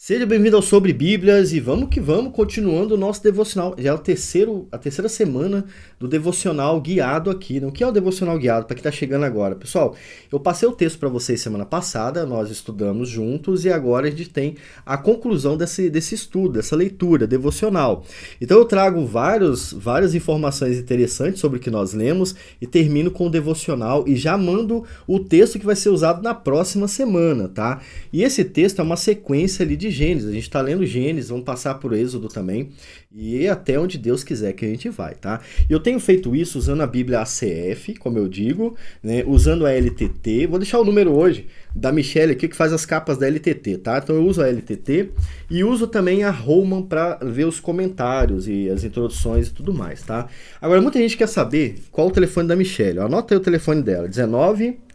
Seja bem-vindo ao Sobre Bíblias e vamos que vamos, continuando o nosso devocional. Já é a terceira semana do devocional guiado aqui, né? O que é o devocional guiado? Para quem está chegando agora. Pessoal, eu passei o texto para vocês semana passada, nós estudamos juntos e agora a gente tem a conclusão desse estudo, dessa leitura devocional. Então eu trago várias informações interessantes sobre o que nós lemos e termino com o devocional e já mando o texto que vai ser usado na próxima semana, tá? E esse texto é uma sequência ali de Gênesis. A gente está lendo Gênesis, vamos passar por Êxodo também e até onde Deus quiser que a gente vai, tá? Eu tenho feito isso usando a Bíblia ACF, como eu digo, né? Usando a LTT. Vou deixar o número hoje da Michelle aqui que faz as capas da LTT, tá? Então eu uso a LTT e uso também a Holman para ver os comentários e as introduções e tudo mais, tá? Agora muita gente quer saber qual o telefone da Michelle. Anota aí o telefone dela, 19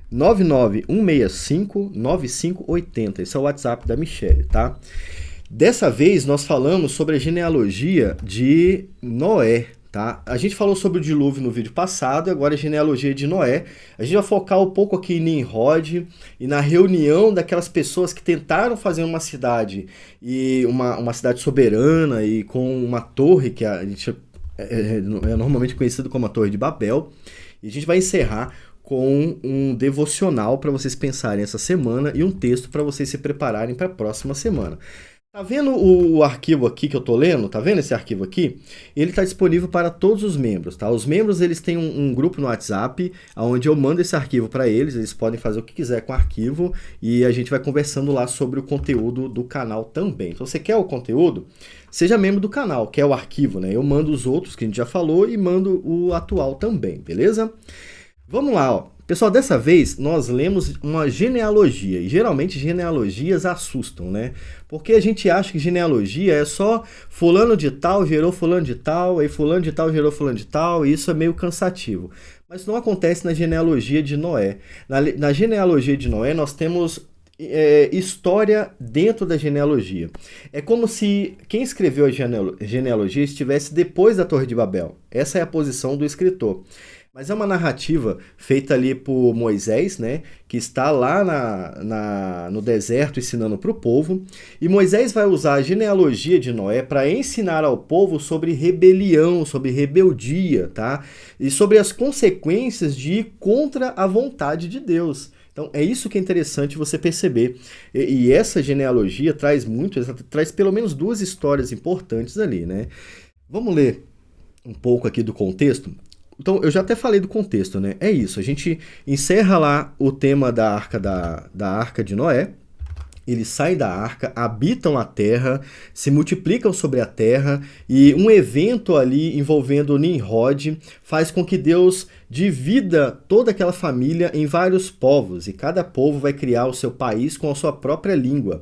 991659580. Esse é o WhatsApp da Michelle, tá? Dessa vez nós falamos sobre a genealogia de Noé, tá? A gente falou sobre o dilúvio no vídeo passado, agora a genealogia de Noé. A gente vai focar um pouco aqui em Nimrod e na reunião daquelas pessoas que tentaram fazer uma cidade e uma cidade soberana e com uma torre que a gente é normalmente conhecido como a Torre de Babel. E a gente vai encerrar com um devocional para vocês pensarem essa semana e um texto para vocês se prepararem para a próxima semana. Tá vendo o arquivo aqui que eu tô lendo? Tá vendo esse arquivo aqui? Ele está disponível para todos os membros, tá? Os membros, eles têm um grupo no WhatsApp, onde eu mando esse arquivo para eles podem fazer o que quiser com o arquivo e a gente vai conversando lá sobre o conteúdo do canal também. Então, você quer o conteúdo? Seja membro do canal, quer o arquivo, né? Eu mando os outros que a gente já falou e mando o atual também, beleza? Vamos lá, ó. Pessoal, dessa vez nós lemos uma genealogia, e geralmente genealogias assustam, né? Porque a gente acha que genealogia é só fulano de tal gerou fulano de tal, aí fulano de tal gerou fulano de tal, e isso é meio cansativo. Mas isso não acontece na genealogia de Noé. Na genealogia de Noé nós temos história dentro da genealogia. É como se quem escreveu a genealogia estivesse depois da Torre de Babel. Essa é a posição do escritor. Mas é uma narrativa feita ali por Moisés, né, que está lá no deserto ensinando para o povo. E Moisés vai usar a genealogia de Noé para ensinar ao povo sobre rebelião, sobre rebeldia, tá? E sobre as consequências de ir contra a vontade de Deus. Então é isso que é interessante você perceber. E essa genealogia traz traz pelo menos duas histórias importantes ali, né? Vamos ler um pouco aqui do contexto? Então, eu já até falei do contexto, né? É isso, a gente encerra lá o tema da arca de Noé. Eles saem da arca, habitam a terra, se multiplicam sobre a terra e um evento ali envolvendo Nimrod faz com que Deus divida toda aquela família em vários povos e cada povo vai criar o seu país com a sua própria língua.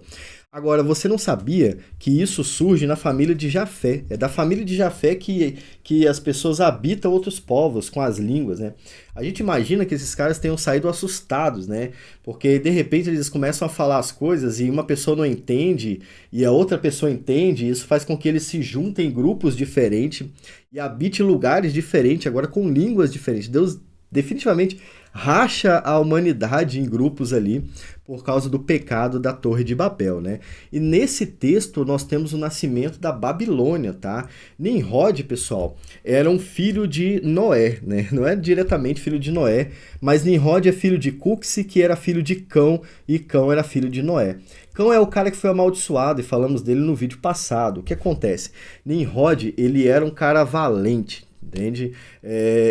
Agora, você não sabia que isso surge na família de Jafé. É da família de Jafé que as pessoas habitam outros povos com as línguas, né? A gente imagina que esses caras tenham saído assustados, né? Porque de repente eles começam a falar as coisas e uma pessoa não entende e a outra pessoa entende, e isso faz com que eles se juntem em grupos diferentes e habitem lugares diferentes, agora com línguas diferentes. Deus definitivamente racha a humanidade em grupos ali por causa do pecado da Torre de Babel, né? E nesse texto nós temos o nascimento da Babilônia, tá? Nimrod, pessoal, era um filho de Noé, né? Não é diretamente filho de Noé, mas Nimrod é filho de Cuxi, que era filho de Cão, e Cão era filho de Noé. Cão é o cara que foi amaldiçoado e falamos dele no vídeo passado. O que acontece? Nimrod, ele era um cara valente, entende?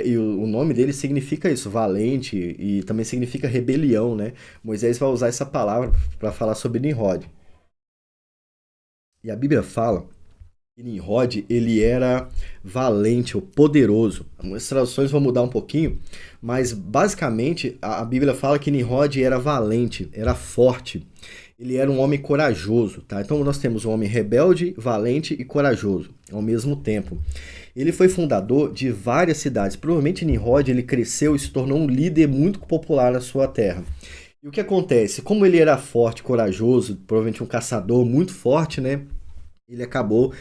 E o nome dele significa isso, valente, e também significa rebelião, né? Moisés vai usar essa palavra para falar sobre Nimrod. E a Bíblia fala que Nimrod, ele era valente, ou poderoso. As traduções vão mudar um pouquinho, mas basicamente a Bíblia fala que Nimrod era valente, era forte. Ele era um homem corajoso, tá? Então nós temos um homem rebelde, valente e corajoso ao mesmo tempo. Ele foi fundador de várias cidades. Provavelmente Nimrod, ele cresceu e se tornou um líder muito popular na sua terra. E o que acontece? Como ele era forte, corajoso, provavelmente um caçador muito forte, né? Ele acabou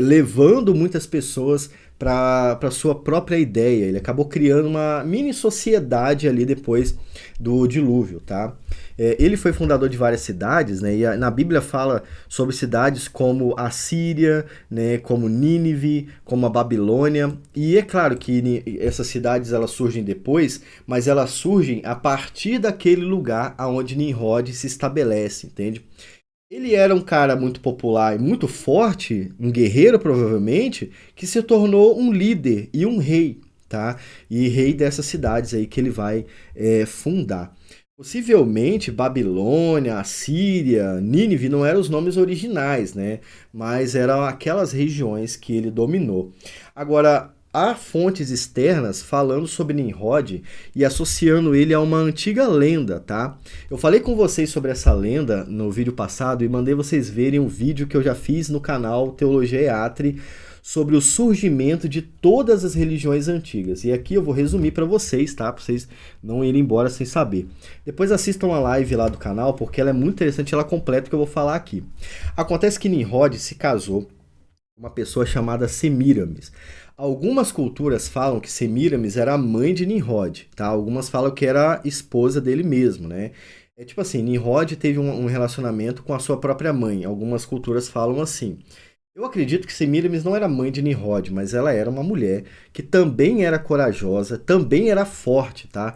levando muitas pessoas para sua própria ideia. Ele acabou criando uma mini sociedade ali depois do dilúvio, tá? Ele foi fundador de várias cidades, né? E na Bíblia fala sobre cidades como a Síria, né? Como Nínive, como a Babilônia. E é claro que essas cidades elas surgem depois, mas elas surgem a partir daquele lugar aonde Nimrod se estabelece, entende? Ele era um cara muito popular e muito forte, um guerreiro provavelmente, que se tornou um líder e um rei, tá? E rei dessas cidades aí que ele vai fundar. Possivelmente Babilônia, Assíria, Nínive não eram os nomes originais, né? Mas eram aquelas regiões que ele dominou. Agora, há fontes externas falando sobre Nimrod e associando ele a uma antiga lenda, tá? Eu falei com vocês sobre essa lenda no vídeo passado e mandei vocês verem um vídeo que eu já fiz no canal Teologia EATRE sobre o surgimento de todas as religiões antigas. E aqui eu vou resumir para vocês, tá? Para vocês não irem embora sem saber. Depois assistam a live lá do canal, porque ela é muito interessante, ela completa o que eu vou falar aqui. Acontece que Nimrod se casou com uma pessoa chamada Semíramis. Algumas culturas falam que Semíramis era a mãe de Nimrod, tá? Algumas falam que era a esposa dele mesmo, né? É tipo assim, Nimrod teve um relacionamento com a sua própria mãe. Algumas culturas falam assim. Eu acredito que Semíramis não era mãe de Nimrod, mas ela era uma mulher que também era corajosa, também era forte, tá?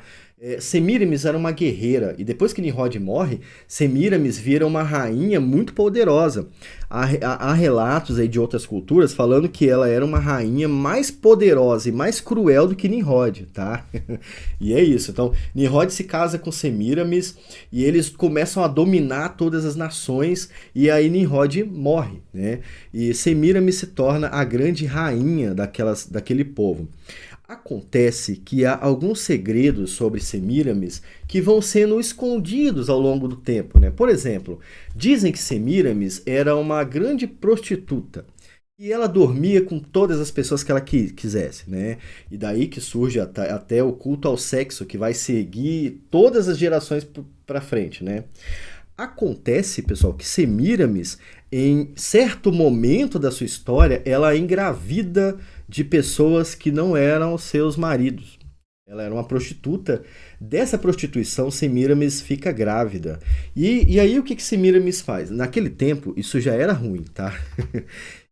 Semíramis era uma guerreira, e depois que Nimrod morre, Semíramis vira uma rainha muito poderosa. Há relatos aí de outras culturas falando que ela era uma rainha mais poderosa e mais cruel do que Nimrod, tá? E é isso. Então, Nimrod se casa com Semíramis e eles começam a dominar todas as nações, e aí Nimrod morre, né? E Semíramis se torna a grande rainha daquele povo. Acontece que há alguns segredos sobre Semíramis que vão sendo escondidos ao longo do tempo, né? Por exemplo, dizem que Semíramis era uma grande prostituta e ela dormia com todas as pessoas que ela quisesse, né? E daí que surge até o culto ao sexo, que vai seguir todas as gerações para frente, né? Acontece, pessoal, que Semíramis, em certo momento da sua história, ela engravida de pessoas que não eram seus maridos. Ela era uma prostituta. Dessa prostituição, Semíramis fica grávida. E aí o que Semíramis faz? Naquele tempo, isso já era ruim, tá?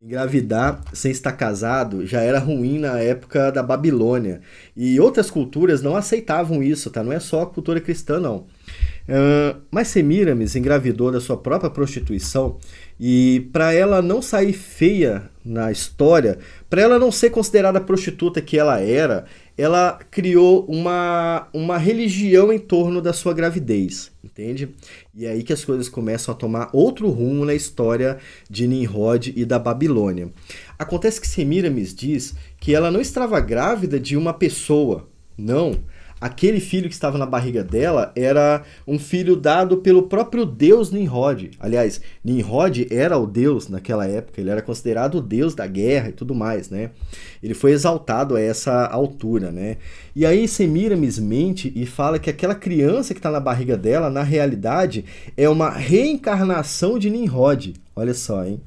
Engravidar sem estar casado já era ruim na época da Babilônia. E outras culturas não aceitavam isso, tá? Não é só a cultura cristã, não. Mas Semíramis engravidou da sua própria prostituição e para ela não sair feia na história, para ela não ser considerada a prostituta que ela era, ela criou uma religião em torno da sua gravidez, entende? E é aí que as coisas começam a tomar outro rumo na história de Nimrod e da Babilônia. Acontece que Semíramis diz que ela não estava grávida de uma pessoa, não. Aquele filho que estava na barriga dela era um filho dado pelo próprio deus Nimrod. Aliás, Nimrod era o deus naquela época, ele era considerado o deus da guerra e tudo mais, né? Ele foi exaltado a essa altura, né? E aí Semíramis mente e fala que aquela criança que está na barriga dela, na realidade, é uma reencarnação de Nimrod. Olha só, hein?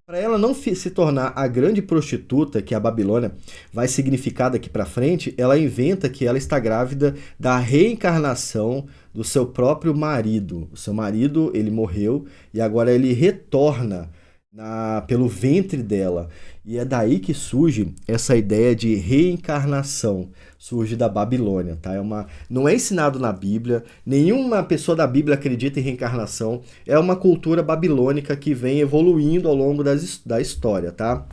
Para ela não se tornar a grande prostituta que a Babilônia vai significar daqui para frente, ela inventa que ela está grávida da reencarnação do seu próprio marido. O seu marido, ele morreu e agora ele retorna pelo ventre dela. E é daí que surge essa ideia de reencarnação, surge da Babilônia, tá? Não é ensinado na Bíblia, nenhuma pessoa da Bíblia acredita em reencarnação, é uma cultura babilônica que vem evoluindo ao longo da história, tá?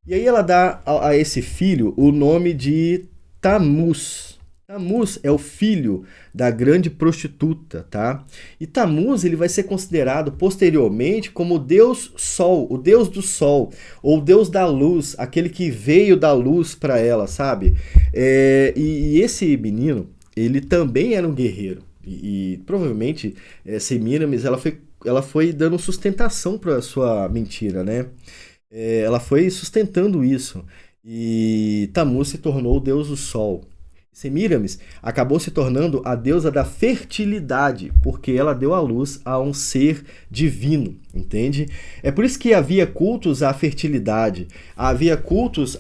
E aí ela dá a esse filho o nome de Tamuz. Tamuz é o filho da grande prostituta, tá? E Tamuz ele vai ser considerado posteriormente como o deus Sol, o deus do Sol, ou o deus da luz, aquele que veio da luz para ela, sabe? E esse menino, ele também era um guerreiro. E provavelmente Semíramis ela foi dando sustentação para sua mentira, né? Ela foi sustentando isso. E Tamuz se tornou o deus do Sol. Semíramis acabou se tornando a deusa da fertilidade, porque ela deu à luz a um ser divino, entende? É por isso que havia cultos à fertilidade, havia cultos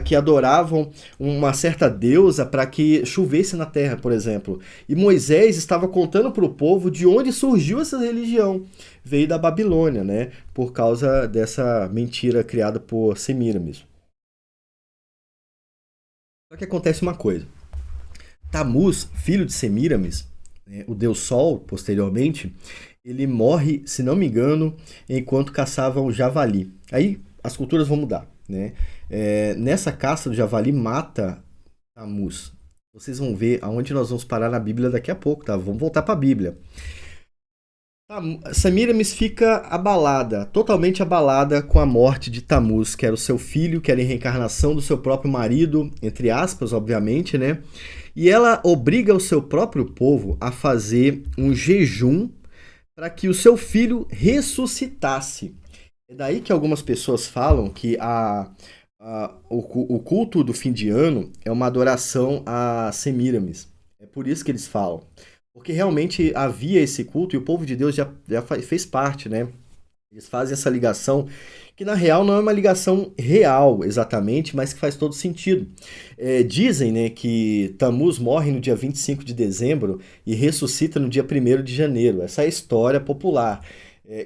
que adoravam uma certa deusa para que chovesse na terra, por exemplo. E Moisés estava contando para o povo de onde surgiu essa religião. Veio da Babilônia, né? Por causa dessa mentira criada por Semíramis. Só que acontece uma coisa. Tamuz, filho de Semíramis, né, o deus Sol, posteriormente, ele morre, se não me engano, enquanto caçava o javali. Aí as culturas vão mudar, né? Nessa caça do javali mata Tamuz. Vocês vão ver aonde nós vamos parar na Bíblia daqui a pouco, tá? Vamos voltar para a Bíblia. Semíramis fica abalada, totalmente abalada com a morte de Tamuz, que era o seu filho, que era a reencarnação do seu próprio marido, entre aspas, obviamente, né? E ela obriga o seu próprio povo a fazer um jejum para que o seu filho ressuscitasse. É daí que algumas pessoas falam que o culto do fim de ano é uma adoração a Semíramis. É por isso que eles falam. Porque realmente havia esse culto e o povo de Deus já fez parte, né? Eles fazem essa ligação, que na real não é uma ligação real exatamente, mas que faz todo sentido. Dizem, né, que Tamuz morre no dia 25 de dezembro e ressuscita no dia 1º de janeiro. Essa é a história popular.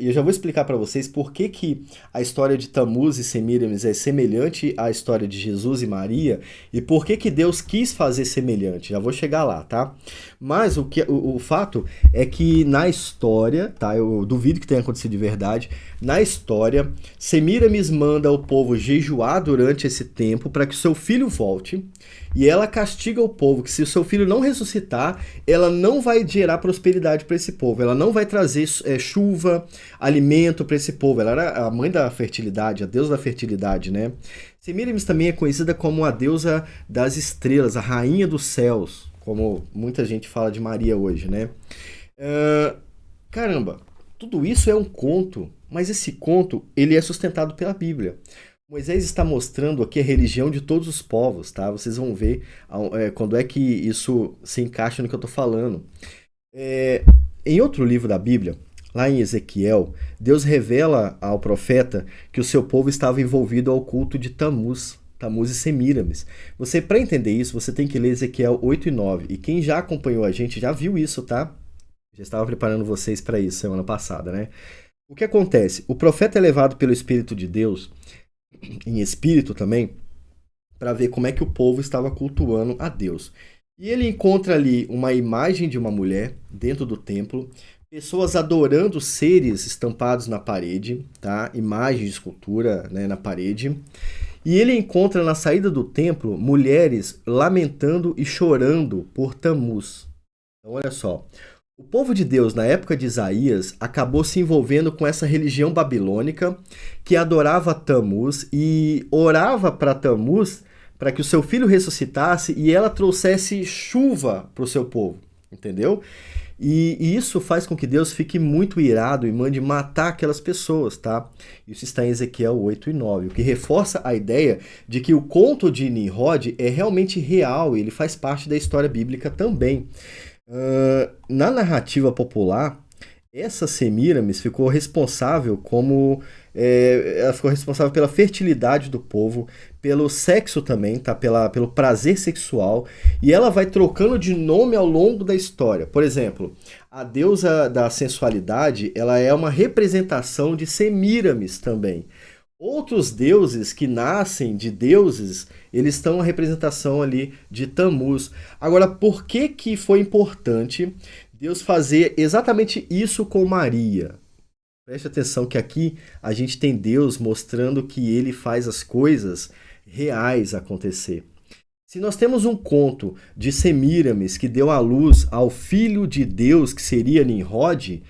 E eu já vou explicar para vocês por que a história de Tamuz e Semíramis é semelhante à história de Jesus e Maria e por que Deus quis fazer semelhante. Já vou chegar lá, tá? Mas o fato é que na história, tá? Eu duvido que tenha acontecido de verdade. Na história, Semíramis manda o povo jejuar durante esse tempo para que seu filho volte. E ela castiga o povo que se o seu filho não ressuscitar, ela não vai gerar prosperidade para esse povo. Ela não vai trazer chuva, alimento para esse povo. Ela era a mãe da fertilidade, a deusa da fertilidade, né? Semíramis também é conhecida como a deusa das estrelas, a rainha dos céus, como muita gente fala de Maria hoje, né? Caramba, tudo isso é um conto, mas esse conto ele é sustentado pela Bíblia. Moisés está mostrando aqui a religião de todos os povos, tá? Vocês vão ver quando é que isso se encaixa no que eu estou falando. Em outro livro da Bíblia, lá em Ezequiel, Deus revela ao profeta que o seu povo estava envolvido ao culto de Tamuz e Semíramis. Para entender isso, você tem que ler Ezequiel 8 e 9. E quem já acompanhou a gente já viu isso, tá? Já estava preparando vocês para isso semana passada, né? O que acontece? O profeta é levado pelo Espírito de Deus, em espírito também, para ver como é que o povo estava cultuando a Deus. E ele encontra ali uma imagem de uma mulher dentro do templo, pessoas adorando seres estampados na parede, tá? Imagens de escultura, né, na parede. E ele encontra na saída do templo mulheres lamentando e chorando por Tamuz. Então olha só, o povo de Deus, na época de Isaías, acabou se envolvendo com essa religião babilônica que adorava Tamuz e orava para Tamuz para que o seu filho ressuscitasse e ela trouxesse chuva para o seu povo, entendeu? E isso faz com que Deus fique muito irado e mande matar aquelas pessoas, tá? Isso está em Ezequiel 8 e 9, o que reforça a ideia de que o conto de Nimrod é realmente real e ele faz parte da história bíblica também. Na narrativa popular, essa Semíramis ficou responsável ela ficou responsável pela fertilidade do povo, pelo sexo também, tá? Pelo prazer sexual, e ela vai trocando de nome ao longo da história. Por exemplo, a deusa da sensualidade, ela é uma representação de Semíramis também. Outros deuses que nascem de deuses, eles estão a representação ali de Tamuz. Agora, por que foi importante Deus fazer exatamente isso com Maria? Preste atenção que aqui a gente tem Deus mostrando que ele faz as coisas reais acontecer. Se nós temos um conto de Semíramis que deu à luz ao filho de Deus, que seria Nimrod,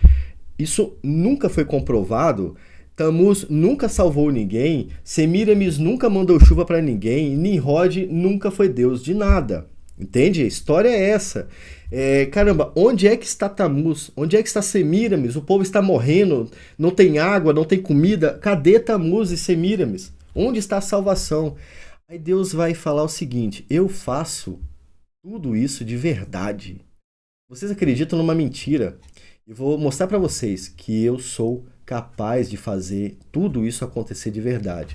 isso nunca foi comprovado. Tamuz nunca salvou ninguém, Semíramis nunca mandou chuva para ninguém, e Nimrod nunca foi deus de nada. Entende? A história é essa. Caramba, onde é que está Tamuz? Onde é que está Semíramis? O povo está morrendo, não tem água, não tem comida. Cadê Tamuz e Semíramis? Onde está a salvação? Aí Deus vai falar o seguinte: eu faço tudo isso de verdade. Vocês acreditam numa mentira. E vou mostrar para vocês que eu sou capaz de fazer tudo isso acontecer de verdade.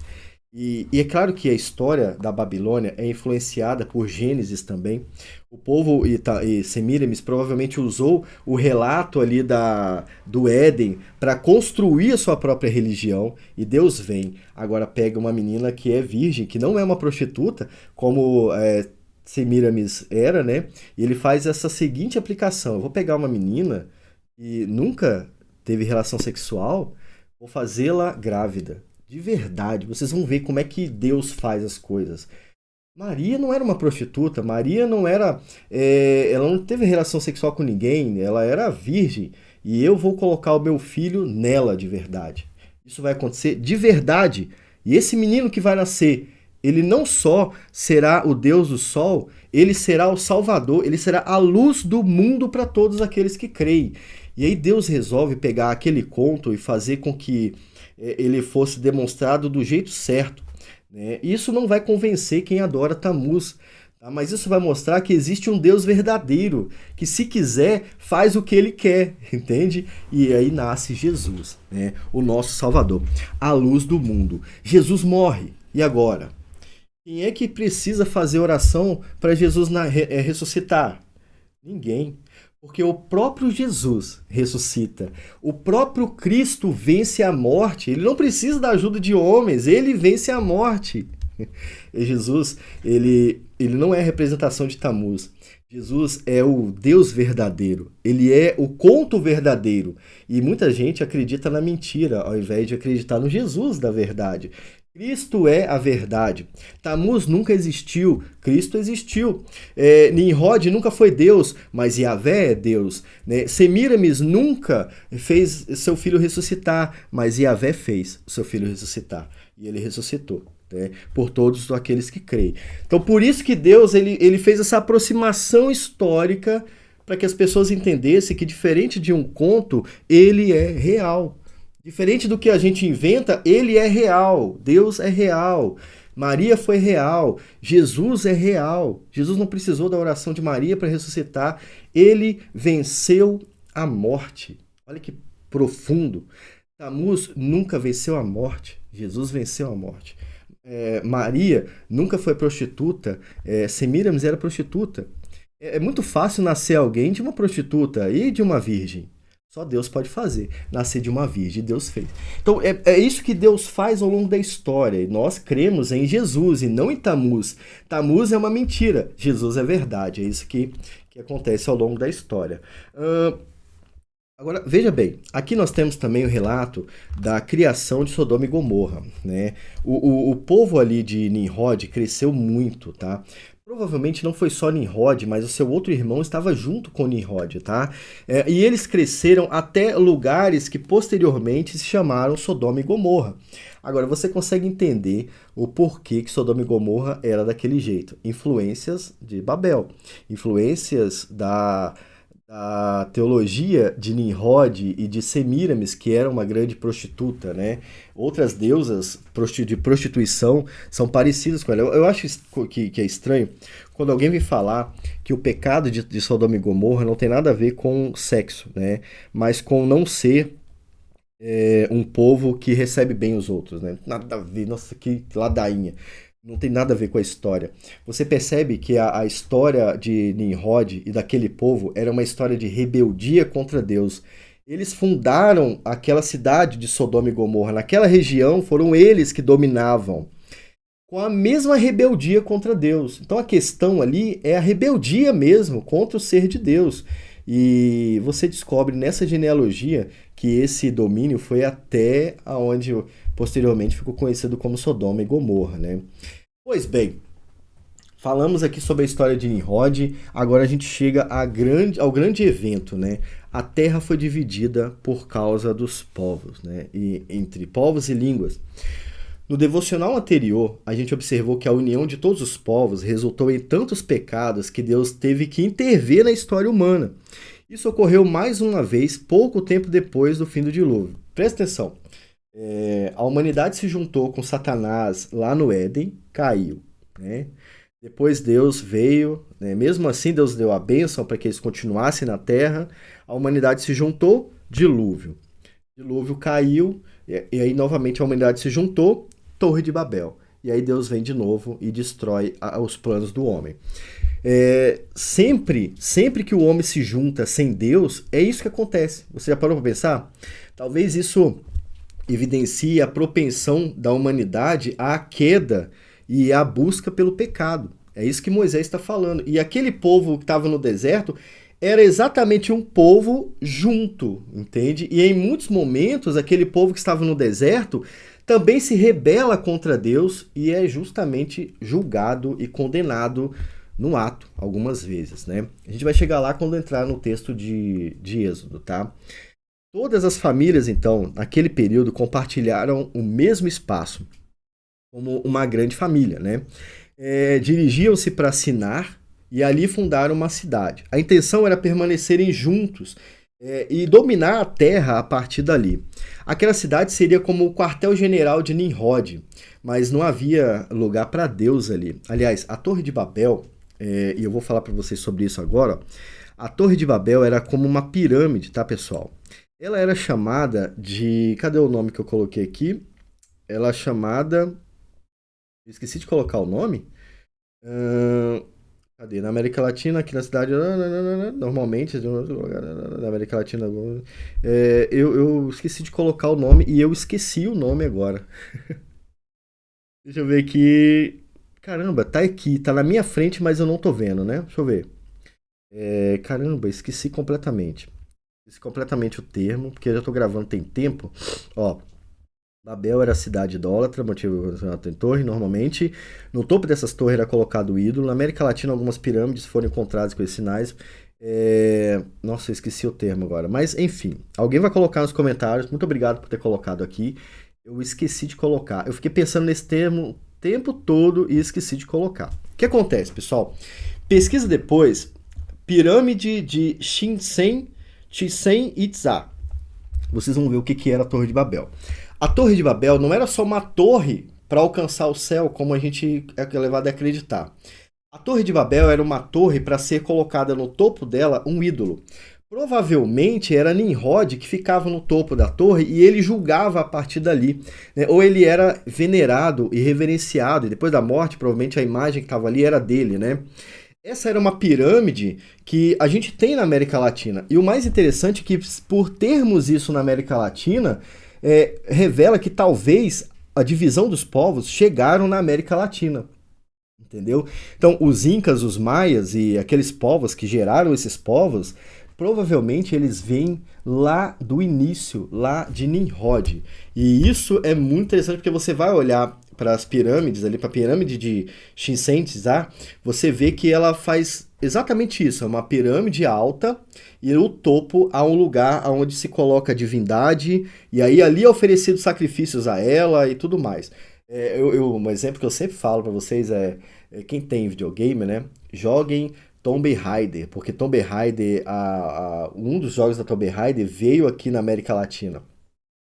E é claro que a história da Babilônia é influenciada por Gênesis também. O povo e Semíramis provavelmente usou o relato ali do Éden para construir a sua própria religião. E Deus vem, agora pega uma menina que é virgem, que não é uma prostituta, como Semíramis era, né? E ele faz essa seguinte aplicação: eu vou pegar uma menina e nunca teve relação sexual, vou fazê-la grávida. De verdade, vocês vão ver como é que Deus faz as coisas. Maria não era uma prostituta, Maria não era. Ela não teve relação sexual com ninguém, ela era virgem. E eu vou colocar o meu filho nela de verdade. Isso vai acontecer de verdade. E esse menino que vai nascer, ele não só será o Deus do sol, ele será o Salvador, ele será a luz do mundo para todos aqueles que creem. E aí Deus resolve pegar aquele conto e fazer com que ele fosse demonstrado do jeito certo, né? Isso não vai convencer quem adora Tammuz, tá? Mas isso vai mostrar que existe um Deus verdadeiro, que se quiser faz o que ele quer, entende? E aí nasce Jesus, né? O nosso Salvador, a luz do mundo. Jesus morre, e agora? Quem é que precisa fazer oração para Jesus ressuscitar? Ninguém. Porque o próprio Jesus ressuscita. O próprio Cristo vence a morte. Ele não precisa da ajuda de homens, ele vence a morte. E Jesus, ele não é a representação de Tammuz. Jesus é o Deus verdadeiro. Ele é o conto verdadeiro. E muita gente acredita na mentira, ao invés de acreditar no Jesus da verdade. Cristo é a verdade. Tammuz nunca existiu, Cristo existiu. Nimrod nunca foi Deus, mas Yahvé é Deus, né? Semíramis nunca fez seu filho ressuscitar, mas Yahvé fez o seu filho ressuscitar. E ele ressuscitou, né? Por todos aqueles que creem. Então por isso que Deus ele fez essa aproximação histórica para que as pessoas entendessem que, diferente de um conto, ele é real. Diferente do que a gente inventa, ele é real. Deus é real. Maria foi real. Jesus é real. Jesus não precisou da oração de Maria para ressuscitar. Ele venceu a morte. Olha que profundo. Tammuz nunca venceu a morte. Jesus venceu a morte. Maria nunca foi prostituta. Semíramis era prostituta. É muito fácil nascer alguém de uma prostituta e de uma virgem. Só Deus pode fazer. Nascer de uma virgem, Deus fez. Então, é isso que Deus faz ao longo da história. E nós cremos em Jesus e não em Tammuz. Tammuz é uma mentira. Jesus é verdade. É isso que acontece ao longo da história. Agora, veja bem. Aqui nós temos também o relato da criação de Sodoma e Gomorra, né? O povo ali de Nimrod cresceu muito, tá? Provavelmente não foi só Nimrod, mas o seu outro irmão estava junto com Nimrod, tá? E eles cresceram até lugares que posteriormente se chamaram Sodoma e Gomorra. Agora, você consegue entender o porquê que Sodoma e Gomorra era daquele jeito. Influências de Babel, influências da teologia de Nimrod e de Semíramis, que era uma grande prostituta, né? Outras deusas de prostituição são parecidas com ela. Eu acho que é estranho quando alguém vem falar que o pecado de Sodoma e Gomorra não tem nada a ver com sexo, né? Mas com não ser um povo que recebe bem os outros, né? Nada a ver, nossa, que ladainha. Não tem nada a ver com a história. Você percebe que a história de Nimrod e daquele povo era uma história de rebeldia contra Deus. Eles fundaram aquela cidade de Sodoma e Gomorra. Naquela região foram eles que dominavam, com a mesma rebeldia contra Deus. Então a questão ali é a rebeldia mesmo contra o ser de Deus. E você descobre nessa genealogia que esse domínio foi até onde posteriormente ficou conhecido como Sodoma e Gomorra, né? Pois bem, falamos aqui sobre a história de Nimrod, agora a gente chega ao grande evento, né? A terra foi dividida por causa dos povos, né? Entre povos e línguas. No devocional anterior, a gente observou que a união de todos os povos resultou em tantos pecados que Deus teve que intervir na história humana. Isso ocorreu mais uma vez pouco tempo depois do fim do dilúvio. Presta atenção. A humanidade se juntou com Satanás lá no Éden, caiu, né? Depois Deus veio, né? Mesmo assim Deus deu a bênção para que eles continuassem na terra. A humanidade se juntou, dilúvio. O dilúvio caiu, e aí novamente a humanidade se juntou, Torre de Babel. E aí Deus vem de novo e destrói os planos do homem. Sempre que o homem se junta sem Deus, é isso que acontece. Você já parou para pensar? Talvez isso evidencie a propensão da humanidade à queda e à busca pelo pecado. É isso que Moisés está falando. E aquele povo que estava no deserto era exatamente um povo junto, entende? E em muitos momentos, aquele povo que estava no deserto também se rebela contra Deus e é justamente julgado e condenado no ato, algumas vezes, né? A gente vai chegar lá quando entrar no texto de Êxodo, tá? Todas as famílias, então, naquele período, compartilharam o mesmo espaço, como uma grande família, né? Dirigiam-se para Sinar e ali fundaram uma cidade. A intenção era permanecerem juntos e dominar a terra a partir dali. Aquela cidade seria como o quartel-general de Nimrod, mas não havia lugar para Deus ali. Aliás, a Torre de Babel, e eu vou falar para vocês sobre isso agora, a Torre de Babel era como uma pirâmide, tá, pessoal? Ela era chamada de... Cadê o nome que eu coloquei aqui? Ela é chamada... Eu esqueci de colocar o nome. Cadê? Na América Latina, aqui na cidade... Normalmente, na América Latina... eu esqueci de colocar o nome e eu esqueci o nome agora. Deixa eu ver aqui... Caramba, tá aqui. Tá na minha frente, mas eu não tô vendo, né? Deixa eu ver. Caramba, esqueci completamente. Completamente o termo, porque eu já tô gravando tem tempo. Ó, Babel era a cidade idólatra, motivo em torre, normalmente. No topo dessas torres era colocado o ídolo. Na América Latina, algumas pirâmides foram encontradas com esses sinais. Nossa, eu esqueci o termo agora. Mas, enfim, alguém vai colocar nos comentários. Muito obrigado por ter colocado aqui. Eu esqueci de colocar. Eu fiquei pensando nesse termo o tempo todo e esqueci de colocar. O que acontece, pessoal? Pesquisa depois. Pirâmide de Chichen Itza. Vocês vão ver o que era a Torre de Babel. A Torre de Babel não era só uma torre para alcançar o céu, como a gente é levado a acreditar. A Torre de Babel era uma torre para ser colocada no topo dela um ídolo. Provavelmente era Nimrod que ficava no topo da torre e ele julgava a partir dali, né? Ou ele era venerado e reverenciado, e depois da morte, provavelmente a imagem que estava ali era dele, né? Essa era uma pirâmide que a gente tem na América Latina. E o mais interessante é que, por termos isso na América Latina, revela que talvez a divisão dos povos chegaram na América Latina. Entendeu? Então, os incas, os maias e aqueles povos que geraram esses povos, provavelmente eles vêm lá do início, lá de Nimrod. E isso é muito interessante porque você vai olhar para as pirâmides, ali para a pirâmide de Chichen Itza, você vê que ela faz exatamente isso, é uma pirâmide alta e no topo há um lugar onde se coloca a divindade e aí ali é oferecido sacrifícios a ela e tudo mais. Um exemplo que eu sempre falo para vocês quem tem videogame, né? Joguem Tomb Raider, porque Tomb Raider, um dos jogos da Tomb Raider veio aqui na América Latina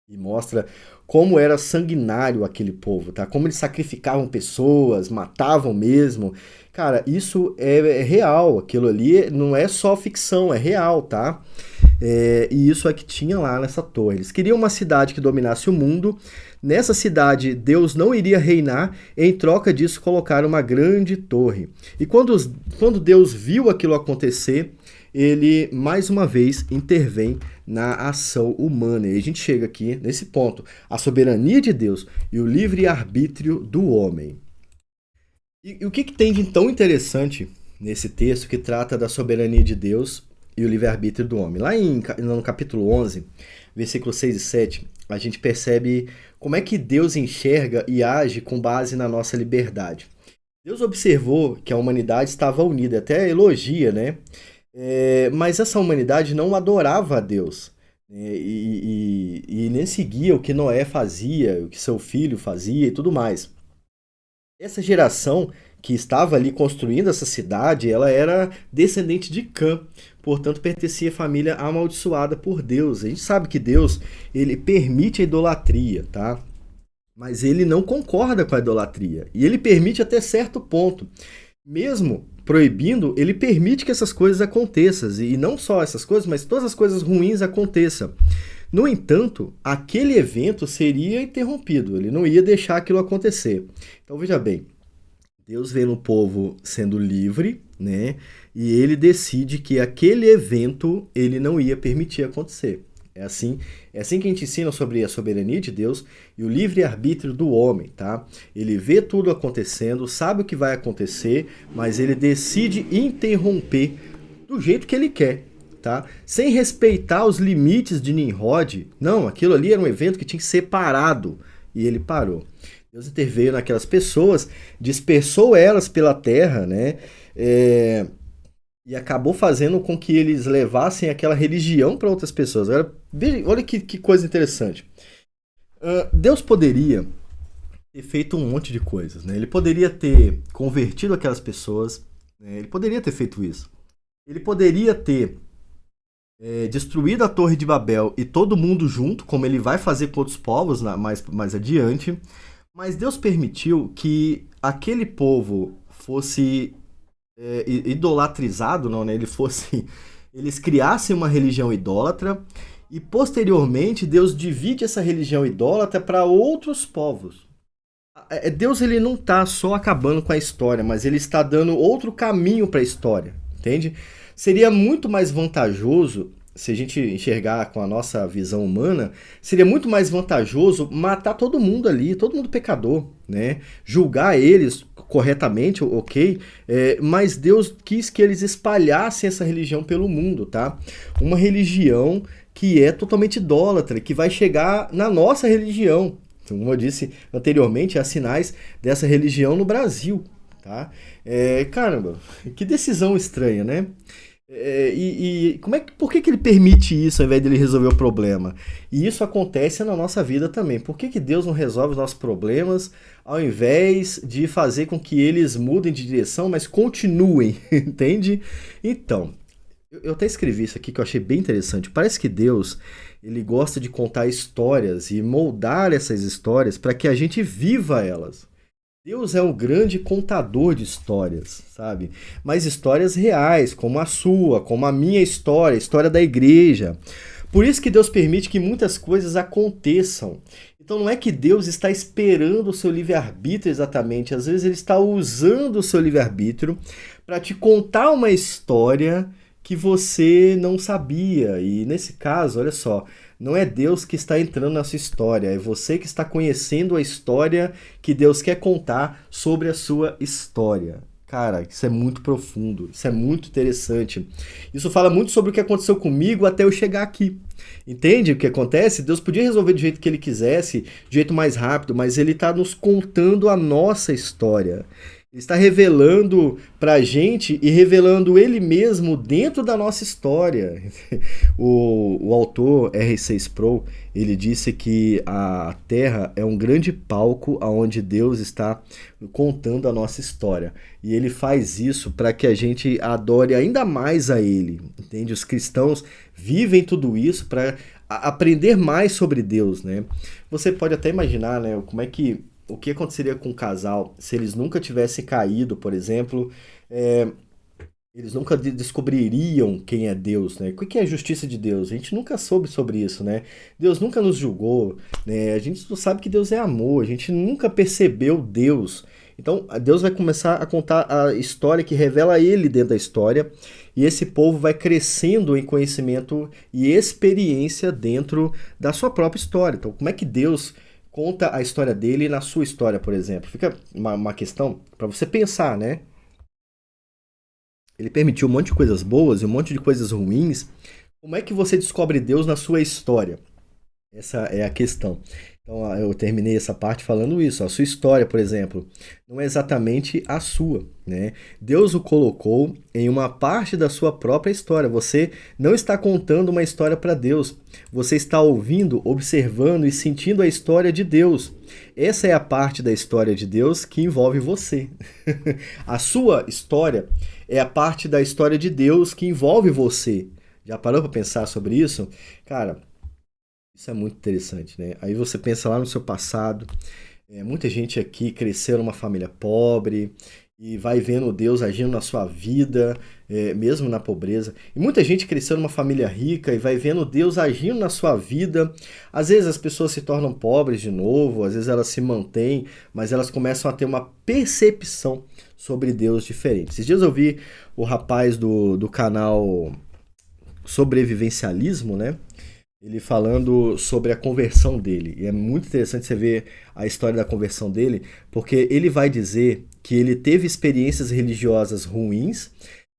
e mostra como era sanguinário aquele povo, tá? Como eles sacrificavam pessoas, matavam mesmo. Cara, isso é real, aquilo ali não é só ficção, é real, tá? E isso é que tinha lá nessa torre. Eles queriam uma cidade que dominasse o mundo. Nessa cidade, Deus não iria reinar, em troca disso colocaram uma grande torre. E quando Deus viu aquilo acontecer, ele mais uma vez intervém na ação humana. E a gente chega aqui nesse ponto, a soberania de Deus e o livre-arbítrio do homem. E o que tem de tão interessante nesse texto que trata da soberania de Deus e o livre-arbítrio do homem? Lá no capítulo 11, versículos 6 e 7, a gente percebe como é que Deus enxerga e age com base na nossa liberdade. Deus observou que a humanidade estava unida, até elogia, né? Mas essa humanidade não adorava a Deus, né? E nem seguia o que Noé fazia, o que seu filho fazia e tudo mais. Essa geração que estava ali construindo essa cidade, ela era descendente de Cã, portanto pertencia à família amaldiçoada por Deus. A gente sabe que Deus, ele permite a idolatria, tá? Mas ele não concorda com a idolatria, e ele permite até certo ponto. Mesmo proibindo, ele permite que essas coisas aconteçam. E não só essas coisas, mas todas as coisas ruins aconteçam. No entanto, aquele evento seria interrompido, ele não ia deixar aquilo acontecer. Então veja bem, Deus vê no povo sendo livre, né? E ele decide que aquele evento ele não ia permitir acontecer. É assim que a gente ensina sobre a soberania de Deus e o livre-arbítrio do homem, tá? Ele vê tudo acontecendo, sabe o que vai acontecer, mas ele decide interromper do jeito que ele quer, tá? Sem respeitar os limites de Nimrod. Não, aquilo ali era um evento que tinha que ser parado e ele parou. Deus interveio naquelas pessoas, dispersou elas pela terra, né? E acabou fazendo com que eles levassem aquela religião para outras pessoas. Olha que coisa interessante. Deus poderia ter feito um monte de coisas, né? Ele poderia ter convertido aquelas pessoas, né? Ele poderia ter feito isso. Ele poderia ter destruído a Torre de Babel e todo mundo junto, como ele vai fazer com outros povos mais adiante. Mas Deus permitiu que aquele povo fosse idolatrizado, não, né? Eles criassem uma religião idólatra e posteriormente Deus divide essa religião idólatra para outros povos. Deus ele não está só acabando com a história, mas ele está dando outro caminho para a história, entende? Seria muito mais vantajoso, se a gente enxergar com a nossa visão humana, seria muito mais vantajoso matar todo mundo ali, todo mundo pecador, né? Julgar eles corretamente, ok? Mas Deus quis que eles espalhassem essa religião pelo mundo, tá? Uma religião que é totalmente idólatra, que vai chegar na nossa religião. Como eu disse anteriormente, há sinais dessa religião no Brasil, tá? Caramba, que decisão estranha, né? Por que ele permite isso ao invés de ele resolver o problema? E isso acontece na nossa vida também. Por que Deus não resolve os nossos problemas ao invés de fazer com que eles mudem de direção, mas continuem, entende? Então, eu até escrevi isso aqui que eu achei bem interessante. Parece que Deus ele gosta de contar histórias e moldar essas histórias para que a gente viva elas. Deus é um grande contador de histórias, sabe? Mas histórias reais, como a sua, como a minha história, a história da igreja. Por isso que Deus permite que muitas coisas aconteçam. Então não é que Deus está esperando o seu livre-arbítrio exatamente. Às vezes ele está usando o seu livre-arbítrio para te contar uma história que você não sabia. E nesse caso, olha só, não é Deus que está entrando na sua história, é você que está conhecendo a história que Deus quer contar sobre a sua história. Cara, isso é muito profundo, isso é muito interessante. Isso fala muito sobre o que aconteceu comigo até eu chegar aqui. Entende o que acontece? Deus podia resolver do jeito que ele quisesse, do jeito mais rápido, mas ele está nos contando a nossa história. Ele está revelando pra gente e revelando ele mesmo dentro da nossa história. O autor R6 Sproul, ele disse que a Terra é um grande palco onde Deus está contando a nossa história. E ele faz isso para que a gente adore ainda mais a ele. Entende? Os cristãos vivem tudo isso para aprender mais sobre Deus, né? Você pode até imaginar, né, o que aconteceria com um casal se eles nunca tivessem caído, por exemplo, eles nunca descobririam quem é Deus, né? O que é a justiça de Deus? A gente nunca soube sobre isso, né? Deus nunca nos julgou, né? A gente não sabe que Deus é amor, a gente nunca percebeu Deus. Então, Deus vai começar a contar a história que revela ele dentro da história, e esse povo vai crescendo em conhecimento e experiência dentro da sua própria história. Então, como é que Deus conta a história dele na sua história, por exemplo? Fica uma questão para você pensar, né? Ele permitiu um monte de coisas boas e um monte de coisas ruins. Como é que você descobre Deus na sua história? Essa é a questão. Então, eu terminei essa parte falando isso. A sua história, por exemplo, não é exatamente a sua, né? Deus o colocou em uma parte da sua própria história. Você não está contando uma história para Deus. Você está ouvindo, observando e sentindo a história de Deus. Essa é a parte da história de Deus que envolve você. A sua história é a parte da história de Deus que envolve você. Já parou para pensar sobre isso? Cara, isso é muito interessante, né? Aí você pensa lá no seu passado. Muita gente aqui cresceu numa família pobre e vai vendo Deus agindo na sua vida, mesmo na pobreza. E muita gente cresceu numa família rica e vai vendo Deus agindo na sua vida. Às vezes as pessoas se tornam pobres de novo, às vezes elas se mantêm, mas elas começam a ter uma percepção sobre Deus diferente. Esses dias eu vi o rapaz do canal Sobrevivencialismo, né? Ele falando sobre a conversão dele. E é muito interessante você ver a história da conversão dele, porque ele vai dizer que ele teve experiências religiosas ruins,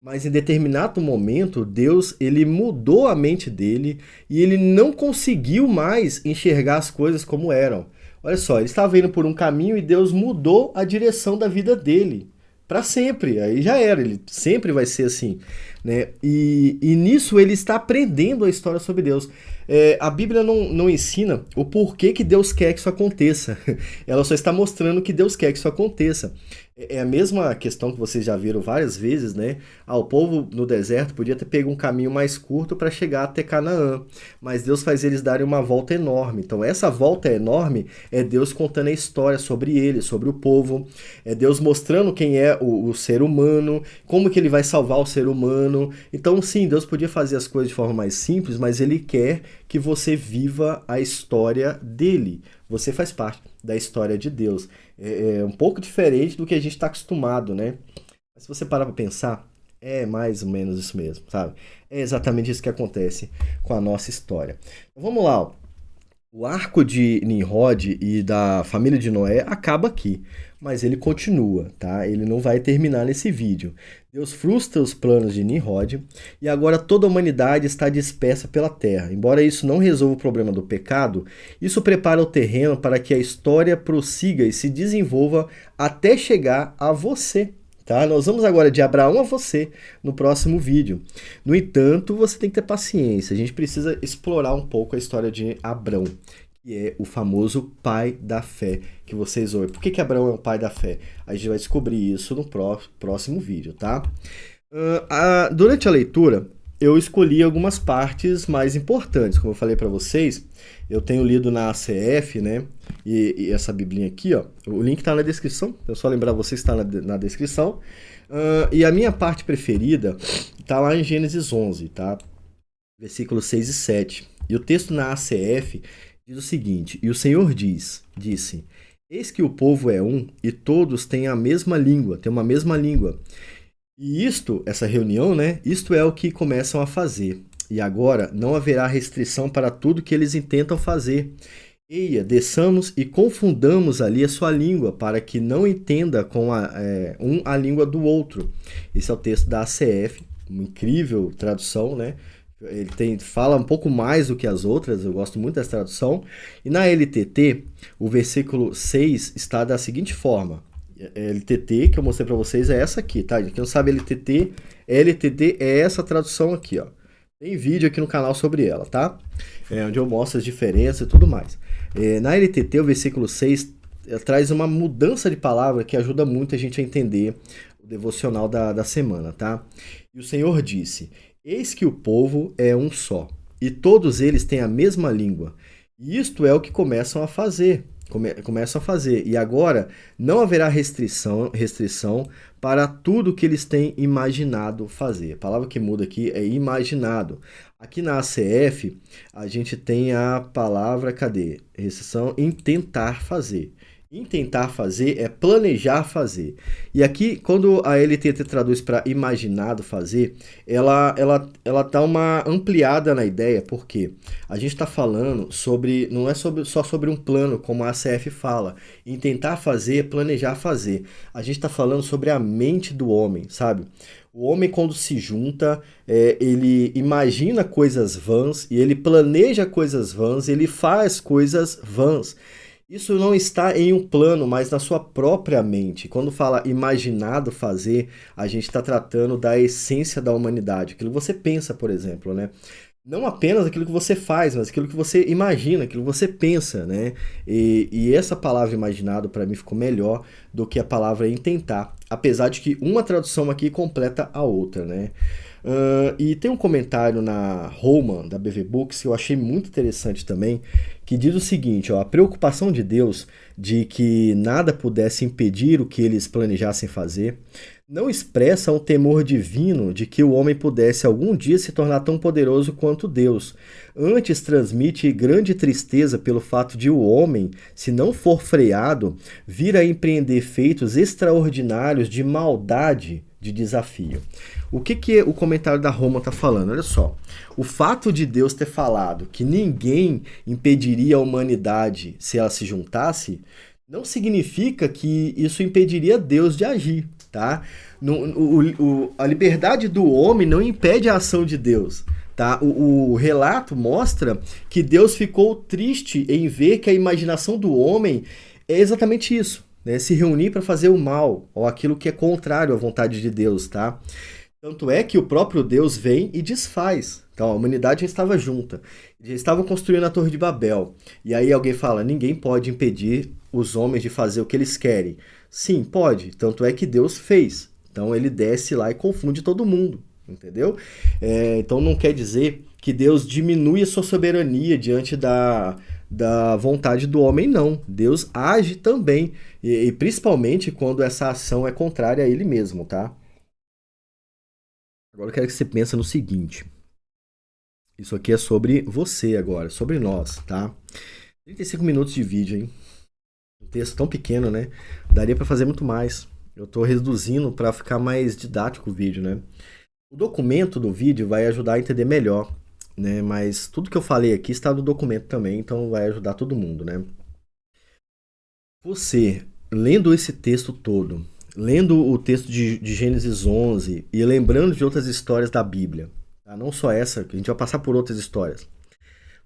mas em determinado momento Deus ele mudou a mente dele e ele não conseguiu mais enxergar as coisas como eram. Olha só, ele estava indo por um caminho e Deus mudou a direção da vida dele. Para sempre, aí já era, ele sempre vai ser assim, né? E nisso ele está aprendendo a história sobre Deus. A Bíblia não ensina o porquê que Deus quer que isso aconteça. Ela só está mostrando que Deus quer que isso aconteça. É a mesma questão que vocês já viram várias vezes, né? O povo no deserto podia ter pego um caminho mais curto para chegar até Canaã, mas Deus faz eles darem uma volta enorme. Então essa volta enorme é Deus contando a história sobre ele, sobre o povo, é Deus mostrando quem é o ser humano, como que ele vai salvar o ser humano. Então sim, Deus podia fazer as coisas de forma mais simples, mas ele quer que você viva a história dele. Você faz parte da história de Deus. É um pouco diferente do que a gente está acostumado, né? Mas se você parar para pensar, é mais ou menos isso mesmo, sabe? É exatamente isso que acontece com a nossa história. Então, vamos lá, ó. O arco de Nimrod e da família de Noé acaba aqui, mas ele continua, tá? Ele não vai terminar nesse vídeo. Deus frustra os planos de Nimrod e agora toda a humanidade está dispersa pela terra. Embora isso não resolva o problema do pecado, isso prepara o terreno para que a história prossiga e se desenvolva até chegar a você. Tá? Nós vamos agora de Abraão a você no próximo vídeo. No entanto, você tem que ter paciência. A gente precisa explorar um pouco a história de Abrão, que é o famoso pai da fé que vocês ouvem. Por que Abraão é o pai da fé? A gente vai descobrir isso no próximo vídeo, tá? Durante a leitura, eu escolhi algumas partes mais importantes. Como eu falei para vocês, eu tenho lido na ACF, né? E essa biblinha aqui, ó, o link está na descrição. Eu só lembrar vocês que está na descrição. E a minha parte preferida está lá em Gênesis 11, tá? Versículos 6 e 7. E o texto na ACF diz o seguinte: E o Senhor disse: Eis que o povo é um e todos têm a mesma língua, têm uma mesma língua. E essa reunião, né? Isto é o que começam a fazer. E agora não haverá restrição para tudo que eles intentam fazer. Eia, desçamos e confundamos ali a sua língua, para que não entenda com a língua do outro. Esse é o texto da ACF, uma incrível tradução, né? Ele fala um pouco mais do que as outras, eu gosto muito dessa tradução. E na LTT, o versículo 6 está da seguinte forma. LTT, que eu mostrei para vocês, é essa aqui, tá? Quem não sabe LTT é essa tradução aqui, ó. Tem vídeo aqui no canal sobre ela, tá? Onde eu mostro as diferenças e tudo mais. Na LTT, o versículo 6 traz uma mudança de palavra que ajuda muito a gente a entender o devocional da semana, tá? E o Senhor disse: Eis que o povo é um só, e todos eles têm a mesma língua. E isto é o que começam a fazer. E agora não haverá restrição para tudo que eles têm imaginado fazer. A palavra que muda aqui é imaginado. Aqui na ACF, a gente tem a palavra, cadê? Restrição em tentar fazer. Em tentar fazer é planejar fazer. E aqui, quando a LTT traduz para imaginado fazer, ela dá uma ampliada na ideia, porque a gente está falando sobre, não é só sobre um plano, como a ACF fala. Em tentar fazer é planejar fazer. A gente está falando sobre a mente do homem, sabe? O homem, quando se junta, ele imagina coisas vãs, e ele planeja coisas vãs, ele faz coisas vãs. Isso não está em um plano, mas na sua própria mente. Quando fala imaginado fazer, a gente está tratando da essência da humanidade. Aquilo que você pensa, por exemplo, né? Não apenas aquilo que você faz, mas aquilo que você imagina, aquilo que você pensa, né? E essa palavra imaginado, para mim, ficou melhor do que a palavra intentar. apesar de que uma tradução aqui completa a outra, né? E tem um comentário na Roma, da BV Books, que eu achei muito interessante também, que diz o seguinte, ó, a preocupação de Deus de que nada pudesse impedir o que eles planejassem fazer, não expressa um temor divino de que o homem pudesse algum dia se tornar tão poderoso quanto Deus. Antes transmite grande tristeza pelo fato de o homem, se não for freado, vir a empreender feitos extraordinários de maldade, de desafio. O que o comentário da Roma está falando? Olha só, o fato de Deus ter falado que ninguém impediria a humanidade se ela se juntasse, não significa que isso impediria Deus de agir, tá? A liberdade do homem não impede a ação de Deus, tá? O relato mostra que Deus ficou triste em ver que a imaginação do homem é exatamente isso, né? Se reunir para fazer o mal, ou aquilo que é contrário à vontade de Deus, tá? Tanto é que o próprio Deus vem e desfaz. Então, a humanidade já estava junta. Já estavam construindo a Torre de Babel. E aí alguém fala, ninguém pode impedir os homens de fazer o que eles querem. Sim, pode. Tanto é que Deus fez. Então, ele desce lá e confunde todo mundo. Entendeu? Então, não quer dizer que Deus diminui a sua soberania diante da vontade do homem, não. Deus age também. E principalmente quando essa ação é contrária a ele mesmo, tá? Agora eu quero que você pense no seguinte. Isso aqui é sobre você agora, sobre nós, tá? 35 minutos de vídeo, hein? Um texto tão pequeno, né? Daria para fazer muito mais. Eu tô reduzindo para ficar mais didático o vídeo, né? O documento do vídeo vai ajudar a entender melhor, né? Mas tudo que eu falei aqui está no documento também, então vai ajudar todo mundo, né? Você, lendo esse texto todo, lendo o texto de Gênesis 11 e lembrando de outras histórias da Bíblia, tá? Não só essa, que a gente vai passar por outras histórias.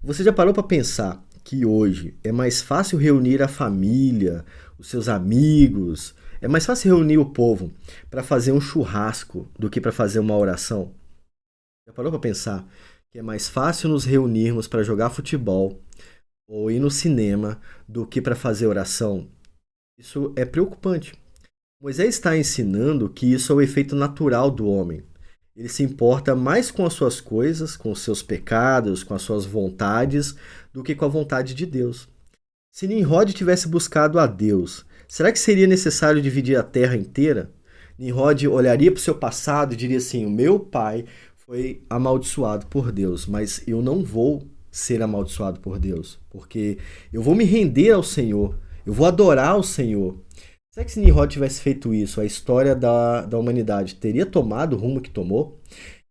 Você já parou para pensar que hoje é mais fácil reunir a família, os seus amigos, é mais fácil reunir o povo para fazer um churrasco do que para fazer uma oração? Já parou para pensar que é mais fácil nos reunirmos para jogar futebol ou ir no cinema do que para fazer oração? Isso é preocupante. Moisés está ensinando que isso é o efeito natural do homem. Ele se importa mais com as suas coisas, com os seus pecados, com as suas vontades, do que com a vontade de Deus. Se Nimrod tivesse buscado a Deus, será que seria necessário dividir a terra inteira? Nimrod olharia para o seu passado e diria assim, o meu pai foi amaldiçoado por Deus, mas eu não vou ser amaldiçoado por Deus, porque eu vou me render ao Senhor, eu vou adorar o Senhor. Será que se Nimrod tivesse feito isso, a história da humanidade teria tomado o rumo que tomou?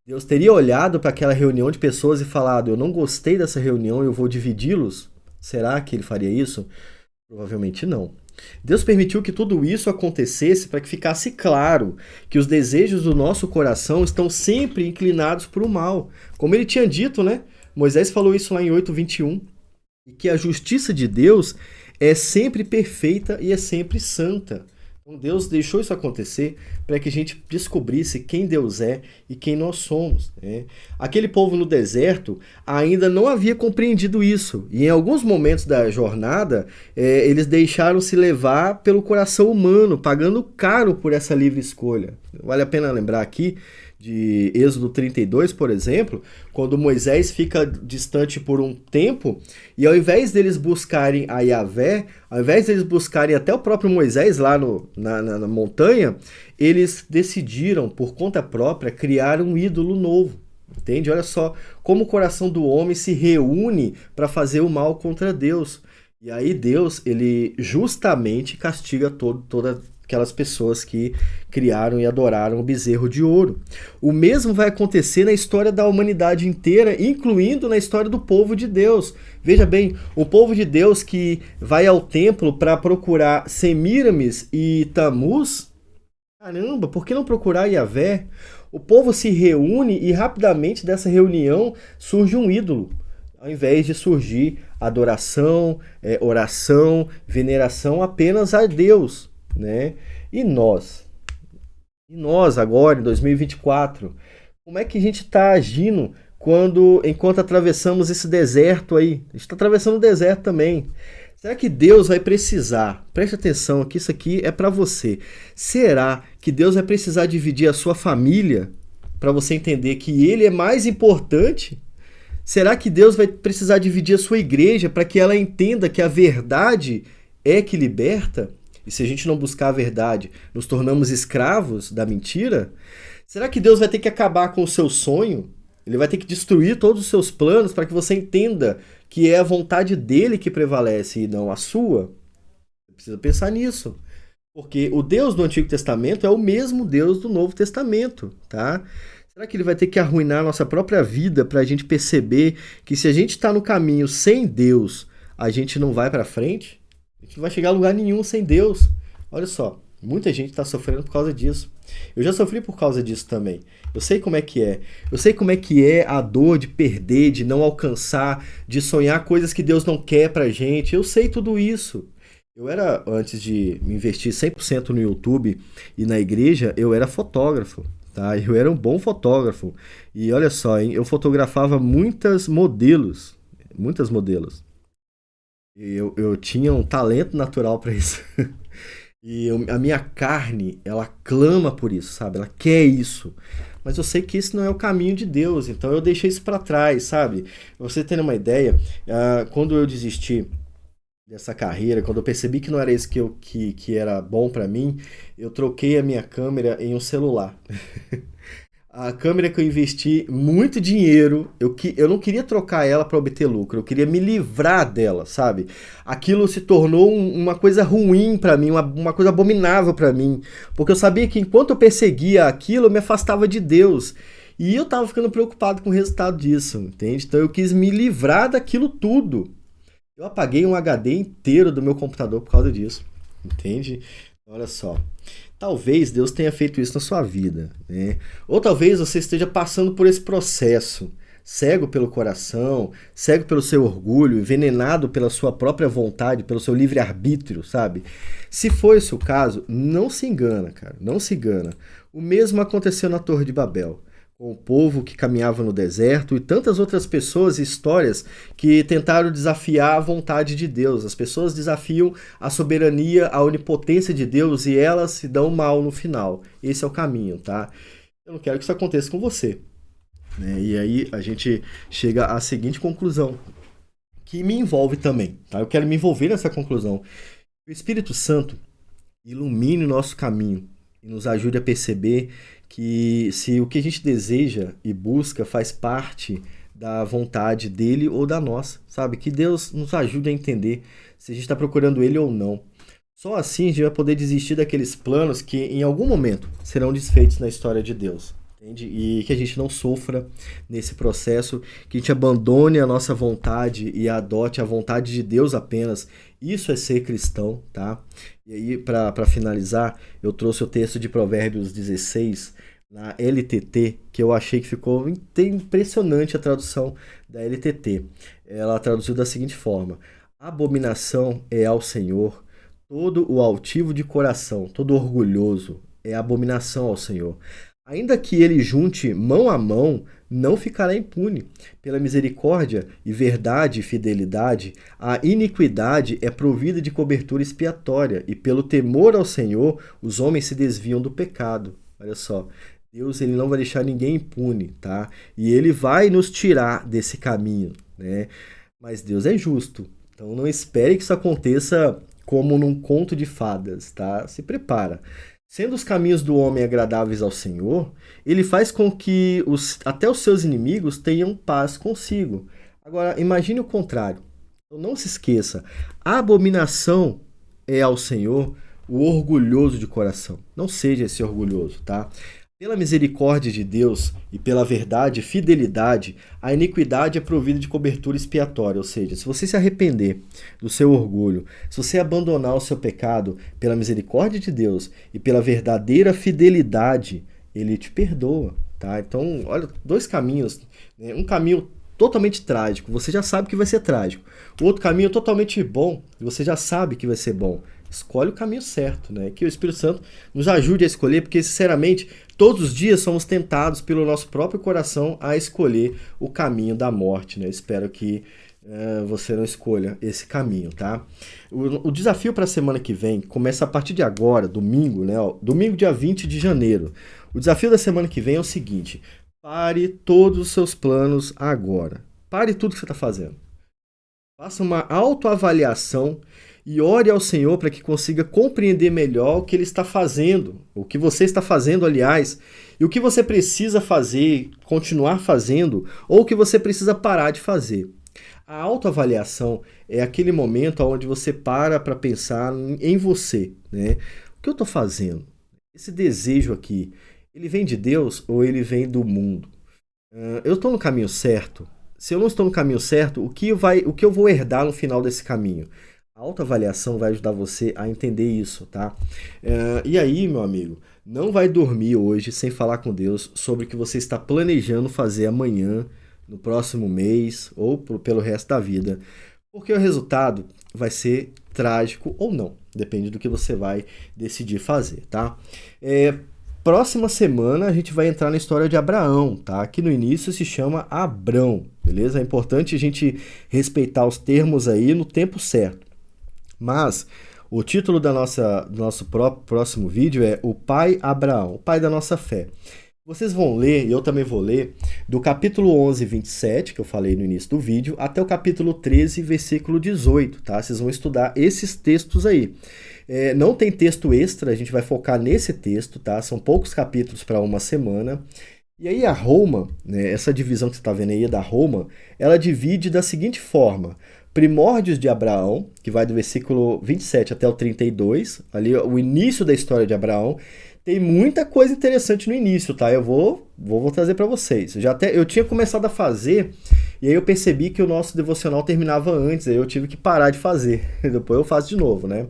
Deus teria olhado para aquela reunião de pessoas e falado, eu não gostei dessa reunião, eu vou dividi-los? Será que ele faria isso? Provavelmente não. Deus permitiu que tudo isso acontecesse para que ficasse claro que os desejos do nosso coração estão sempre inclinados para o mal. Como ele tinha dito, né? Moisés falou isso lá em 8:21. E que a justiça de Deus é sempre perfeita e é sempre santa. Então Deus deixou isso acontecer para que a gente descobrisse quem Deus é e quem nós somos, né? Aquele povo no deserto ainda não havia compreendido isso. E em alguns momentos da jornada, eles deixaram-se levar pelo coração humano, pagando caro por essa livre escolha. Vale a pena lembrar aqui de Êxodo 32, por exemplo, quando Moisés fica distante por um tempo e ao invés deles buscarem a Yahvé, ao invés deles buscarem até o próprio Moisés lá na montanha, eles decidiram, por conta própria, criar um ídolo novo. Entende? Olha só como o coração do homem se reúne para fazer o mal contra Deus. E aí Deus, ele justamente castiga toda aquelas pessoas que criaram e adoraram o bezerro de ouro. O mesmo vai acontecer na história da humanidade inteira, incluindo na história do povo de Deus. Veja bem, o povo de Deus que vai ao templo para procurar Semíramis e Tamuz, caramba, por que não procurar Yahvé? O povo se reúne e rapidamente dessa reunião surge um ídolo, ao invés de surgir adoração, oração, veneração apenas a Deus, né? E nós agora, em 2024, como é que a gente está agindo enquanto atravessamos esse deserto aí? A gente está atravessando o deserto também. Será que Deus vai precisar, preste atenção que isso aqui é para você, será que Deus vai precisar dividir a sua família para você entender que ele é mais importante? Será que Deus vai precisar dividir a sua igreja para que ela entenda que a verdade é que liberta? E se a gente não buscar a verdade, nos tornamos escravos da mentira? Será que Deus vai ter que acabar com o seu sonho? Ele vai ter que destruir todos os seus planos para que você entenda que é a vontade dele que prevalece e não a sua? Você precisa pensar nisso. Porque o Deus do Antigo Testamento é o mesmo Deus do Novo Testamento, tá? Será que ele vai ter que arruinar a nossa própria vida para a gente perceber que se a gente está no caminho sem Deus, a gente não vai para frente? A gente não vai chegar a lugar nenhum sem Deus. Olha só, muita gente está sofrendo por causa disso. Eu já sofri por causa disso também. Eu sei como é que é. Eu sei como é que é a dor de perder, de não alcançar, de sonhar coisas que Deus não quer pra gente. Eu sei tudo isso. Eu era, antes de me investir 100% no YouTube e na igreja, eu era fotógrafo, tá? Eu era um bom fotógrafo. E olha só, hein? Eu fotografava muitas modelos. Muitas modelos. Eu tinha um talento natural para isso. A minha carne, ela clama por isso, sabe? Ela quer isso. Mas eu sei que isso não é o caminho de Deus, então eu deixei isso para trás, sabe? Pra você ter uma ideia, quando eu desisti dessa carreira, quando eu percebi que não era isso que era bom para mim, eu troquei a minha câmera em um celular. A câmera que eu investi muito dinheiro, eu não queria trocar ela para obter lucro, eu queria me livrar dela, sabe? Aquilo se tornou uma coisa ruim para mim, uma coisa abominável para mim, porque eu sabia que enquanto eu perseguia aquilo, eu me afastava de Deus. E eu tava ficando preocupado com o resultado disso, entende? Então eu quis me livrar daquilo tudo. Eu apaguei um HD inteiro do meu computador por causa disso, entende? Olha só. Talvez Deus tenha feito isso na sua vida, né? Ou talvez você esteja passando por esse processo, cego pelo coração, cego pelo seu orgulho, envenenado pela sua própria vontade, pelo seu livre-arbítrio, sabe? Se for esse o caso, não se engana, cara, não se engana. O mesmo aconteceu na Torre de Babel, com o povo que caminhava no deserto e tantas outras pessoas e histórias que tentaram desafiar a vontade de Deus. As pessoas desafiam a soberania, a onipotência de Deus e elas se dão mal no final. Esse é o caminho, tá? Eu não quero que isso aconteça com você, né? E aí a gente chega à seguinte conclusão, que me envolve também, tá? Eu quero me envolver nessa conclusão. O Espírito Santo ilumine o nosso caminho e nos ajude a perceber que se o que a gente deseja e busca faz parte da vontade dele ou da nossa, sabe? Que Deus nos ajude a entender se a gente está procurando ele ou não. Só assim a gente vai poder desistir daqueles planos que em algum momento serão desfeitos na história de Deus, entende? E que a gente não sofra nesse processo, que a gente abandone a nossa vontade e adote a vontade de Deus apenas. Isso é ser cristão, tá? E aí, para finalizar, eu trouxe o texto de Provérbios 16 na LTT, que eu achei que ficou impressionante a tradução da LTT. Ela traduziu da seguinte forma: abominação é ao Senhor todo o altivo de coração, todo orgulhoso, é abominação ao Senhor. Ainda que ele junte mão a mão, não ficará impune. Pela misericórdia e verdade e fidelidade, a iniquidade é provida de cobertura expiatória, e pelo temor ao Senhor, os homens se desviam do pecado. Olha só, Deus ele não vai deixar ninguém impune, tá? E ele vai nos tirar desse caminho, né? Mas Deus é justo, então não espere que isso aconteça como num conto de fadas, tá? Se prepara. Sendo os caminhos do homem agradáveis ao Senhor, ele faz com que até os seus inimigos tenham paz consigo. Agora, imagine o contrário. Então, não se esqueça, a abominação é ao Senhor o orgulhoso de coração. Não seja esse orgulhoso, tá? Pela misericórdia de Deus e pela verdade e fidelidade, a iniquidade é provida de cobertura expiatória. Ou seja, se você se arrepender do seu orgulho, se você abandonar o seu pecado pela misericórdia de Deus e pela verdadeira fidelidade, ele te perdoa, tá? Então, olha, dois caminhos, né? Um caminho totalmente trágico, você já sabe que vai ser trágico. O outro caminho totalmente bom, você já sabe que vai ser bom. Escolhe o caminho certo, né? Que o Espírito Santo nos ajude a escolher, porque, sinceramente, todos os dias somos tentados pelo nosso próprio coração a escolher o caminho da morte, né? Espero que você não escolha esse caminho, tá? O desafio para a semana que vem começa a partir de agora, domingo, né? Ó, domingo, dia 20 de janeiro. O desafio da semana que vem é o seguinte: pare todos os seus planos agora. Pare tudo que você está fazendo. Faça uma autoavaliação e ore ao Senhor para que consiga compreender melhor o que Ele está fazendo, o que você está fazendo, aliás, e o que você precisa fazer, continuar fazendo, ou o que você precisa parar de fazer. A autoavaliação é aquele momento onde você para pensar em você, né? O que eu estou fazendo? Esse desejo aqui, ele vem de Deus ou ele vem do mundo? Eu estou no caminho certo? Se eu não estou no caminho certo, o que eu vou herdar no final desse caminho? A autoavaliação vai ajudar você a entender isso, tá? E aí, meu amigo, não vai dormir hoje sem falar com Deus sobre o que você está planejando fazer amanhã, no próximo mês ou pelo resto da vida, porque o resultado vai ser trágico ou não, depende do que você vai decidir fazer, tá? Próxima semana a gente vai entrar na história de Abraão, tá? Que no início se chama Abrão, beleza? É importante a gente respeitar os termos aí no tempo certo. Mas o título do nosso próximo vídeo é O Pai Abraão, o pai da nossa fé. Vocês vão ler, e eu também vou ler, do capítulo 11, 27, que eu falei no início do vídeo, até o capítulo 13, versículo 18, tá? Vocês vão estudar esses textos aí. Não tem texto extra, a gente vai focar nesse texto, tá? São poucos capítulos para uma semana. E aí a Roma, né, essa divisão que você está vendo aí da Roma, ela divide da seguinte forma: Primórdios de Abraão, que vai do versículo 27 até o 32, ali o início da história de Abraão. Tem muita coisa interessante no início, tá? Eu vou trazer para vocês. Eu tinha começado a fazer, e aí eu percebi que o nosso devocional terminava antes, aí eu tive que parar de fazer. Depois eu faço de novo, né?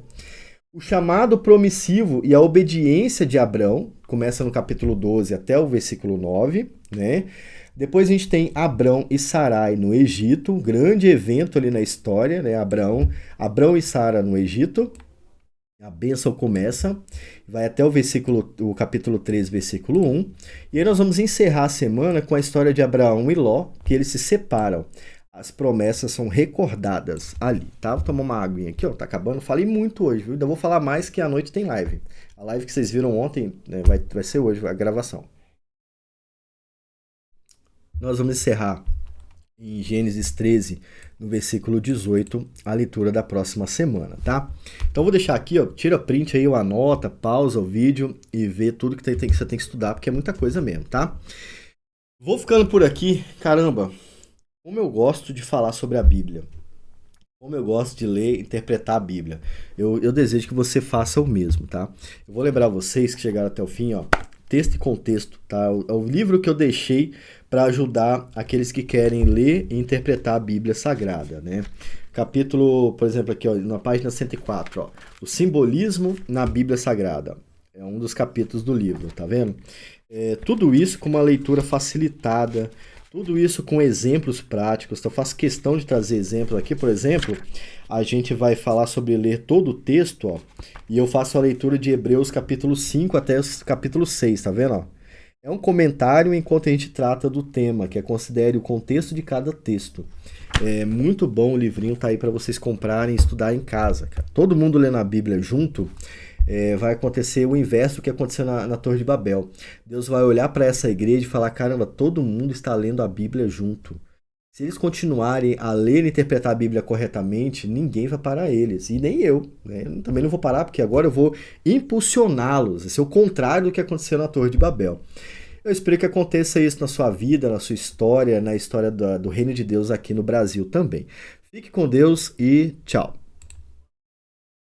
O chamado promissivo e a obediência de Abrão, começa no capítulo 12 até o versículo 9, né? Depois a gente tem Abrão e Sarai no Egito, um grande evento ali na história, né? Abrão e Sara no Egito. A bênção começa, vai até o capítulo 3, versículo 1. E aí nós vamos encerrar a semana com a história de Abraão e Ló, que eles se separam. As promessas são recordadas ali, tá? Vou tomar uma aguinha aqui, ó, tá acabando. Falei muito hoje, viu? Ainda vou falar mais que à noite tem live. A live que vocês viram ontem, né, vai ser hoje a gravação. Nós vamos encerrar em Gênesis 13, no versículo 18, a leitura da próxima semana, tá? Então vou deixar aqui, ó, tira print aí, ou anota, pausa o vídeo e vê tudo que você tem que estudar, porque é muita coisa mesmo, tá? Vou ficando por aqui. Caramba, como eu gosto de falar sobre a Bíblia. Como eu gosto de ler e interpretar a Bíblia. Eu desejo que você faça o mesmo, tá? Eu vou lembrar vocês que chegaram até o fim, ó, Texto e Contexto, tá? É o livro que eu deixei para ajudar aqueles que querem ler e interpretar a Bíblia Sagrada, né? Capítulo, por exemplo, aqui, ó, na página 104, ó, o simbolismo na Bíblia Sagrada. É um dos capítulos do livro, tá vendo? Tudo isso com uma leitura facilitada, tudo isso com exemplos práticos. Então eu faço questão de trazer exemplos aqui. Por exemplo, a gente vai falar sobre ler todo o texto, ó, e eu faço a leitura de Hebreus capítulo 5 até o capítulo 6, tá vendo? Ó? É um comentário enquanto a gente trata do tema, que é considere o contexto de cada texto. É muito bom, o livrinho tá aí para vocês comprarem e estudar em casa, cara. Todo mundo lendo a Bíblia junto, vai acontecer o inverso do que aconteceu na Torre de Babel. Deus vai olhar para essa igreja e falar: caramba, todo mundo está lendo a Bíblia junto. Se eles continuarem a ler e interpretar a Bíblia corretamente, ninguém vai parar eles. E nem eu, né? Eu também não vou parar, porque agora eu vou impulsioná-los. Esse é o contrário do que aconteceu na Torre de Babel. Eu espero que aconteça isso na sua vida, na sua história, na história do Reino de Deus aqui no Brasil também. Fique com Deus e tchau.